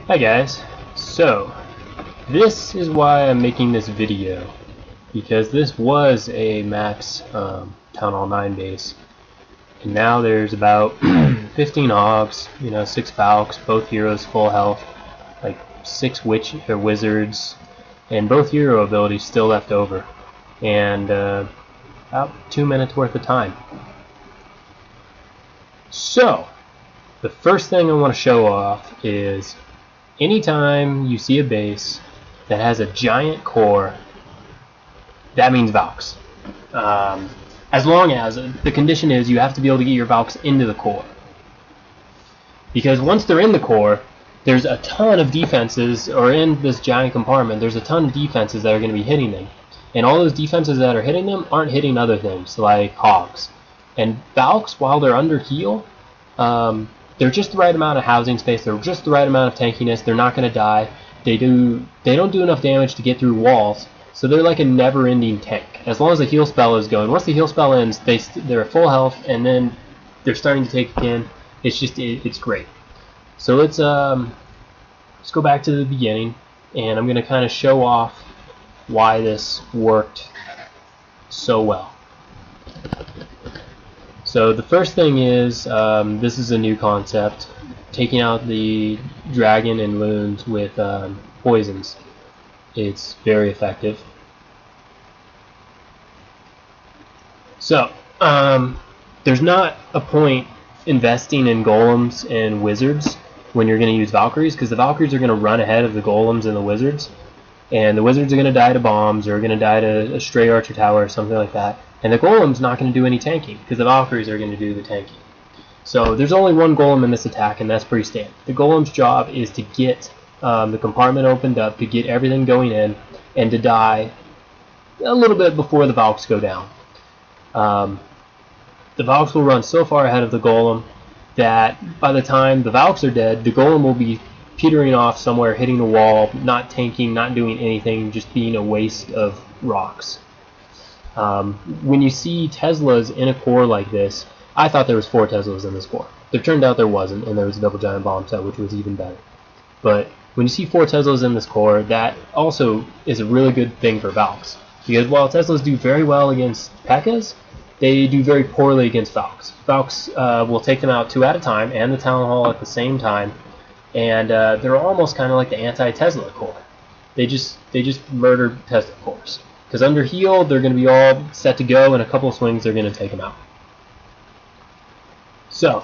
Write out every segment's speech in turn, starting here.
Hi guys, so this is why I'm making this video, because this was a max Town Hall 9 base, and now there's about 15 hogs, 6 Valks, both heroes full health, like 6 wizards, and both hero abilities still left over, and about 2 minutes worth of time. So, the first thing I want to show off is anytime you see a base that has a giant core, that means Valks. As long as the condition is you have to be able to get your Valks into the core. Because once they're in the core, there's a ton of defenses, or in this giant compartment, there's a ton of defenses that are going to be hitting them. And all those defenses that are hitting them aren't hitting other things, like hogs. And Valks, while they're under heal, they're just the right amount of housing space, they're just the right amount of tankiness, they're not going to die, they don't do enough damage to get through walls, so they're like a never-ending tank. As long as the heal spell is going, once the heal spell ends, they're at full health, and then they're starting to take again. It's great. So let's go back to the beginning, and I'm going to kind of show off why this worked so well. So the first thing is, this is a new concept, taking out the dragon and loons with poisons. It's very effective. So, there's not a point investing in golems and wizards when you're going to use Valkyries, because the Valkyries are going to run ahead of the golems and the wizards, and the wizards are going to die to bombs, or are going to die to a stray archer tower or something like that. And the golem's not going to do any tanking, because the Valkyries are going to do the tanking. So there's only one golem in this attack, and that's pretty standard. The golem's job is to get the compartment opened up, to get everything going in, and to die a little bit before the Valks go down. The Valks will run so far ahead of the golem that by the time the Valks are dead, the golem will be petering off somewhere, hitting a wall, not tanking, not doing anything, just being a waste of rocks. When you see Teslas in a core like this, I thought there was 4 Teslas in this core. It turned out there wasn't, and there was a double giant bomb set, which was even better. But when you see 4 Teslas in this core, that also is a really good thing for Valks. Because while Teslas do very well against P.E.K.K.A.s, they do very poorly against Valks. Valks will take them out 2 at a time, and the Town Hall at the same time, and they're almost kind of like the anti-Tesla core. They just murder Tesla cores. Because under heal, they're going to be all set to go, and a couple of swings, they're going to take them out. So,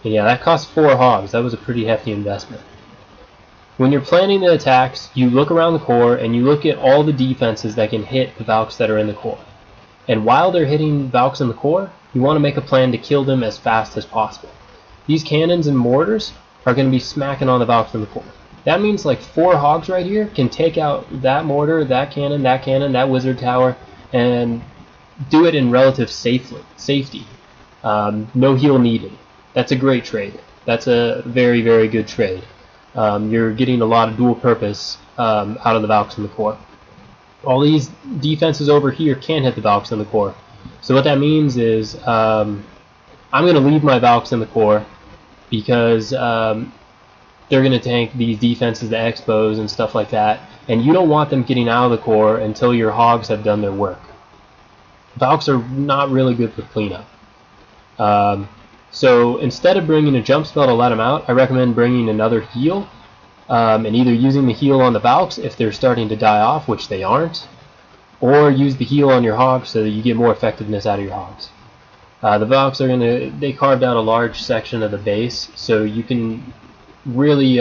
and yeah, that cost 4 hogs. That was a pretty hefty investment. When you're planning the attacks, you look around the core, and you look at all the defenses that can hit the Valks that are in the core. And while they're hitting Valks in the core, you want to make a plan to kill them as fast as possible. These cannons and mortars are going to be smacking on the Valks in the core. That means like 4 hogs right here can take out that mortar, that cannon, that wizard tower, and do it in relative safety. No heal needed. That's a great trade. That's a very, very good trade. You're getting a lot of dual purpose out of the Valks in the core. All these defenses over here can't hit the Valks in the core. So what that means is I'm going to leave my Valks in the core because they're going to tank these defenses, the expos and stuff like that, and you don't want them getting out of the core until your hogs have done their work. Valks are not really good for cleanup. So instead of bringing a jump spell to let them out, I recommend bringing another heal, and either using the heal on the Valks if they're starting to die off, which they aren't, or use the heal on your hogs so that you get more effectiveness out of your hogs. The Valks are they carved out a large section of the base, so you can really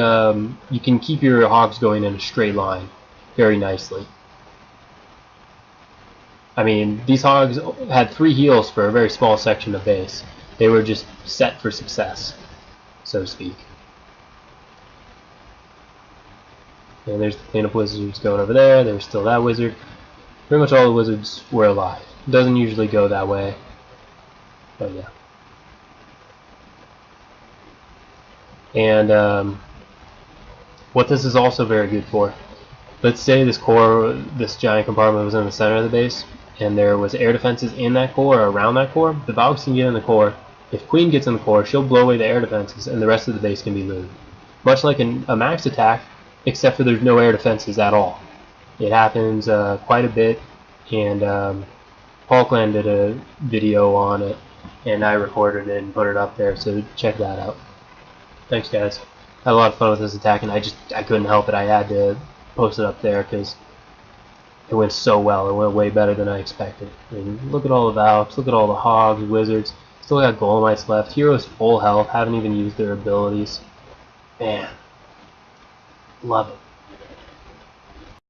you can keep your hogs going in a straight line very nicely. I mean, these hogs had 3 heals for a very small section of base. They were just set for success, so to speak. And there's the cleanup wizards going over there. There's still that wizard. Pretty much all the wizards were alive. It doesn't usually go that way, but yeah. And what this is also very good for, let's say this giant compartment was in the center of the base, and there was air defenses in that core or around that core. The Valks can get in the core, If Queen gets in the core, she'll blow away the air defenses, and the rest of the base can be looted. Much like a max attack, except for there's no air defenses at all. It happens quite a bit, and Paulclan did a video on it, and I recorded it and put it up there, so check that out. Thanks, guys. Had a lot of fun with this attack, and I couldn't help it. I had to post it up there because it went so well. It went way better than I expected. I mean, look at all the Valks, look at all the Hogs, Wizards. Still got Golemites left. Heroes full health, haven't even used their abilities. Man, love it.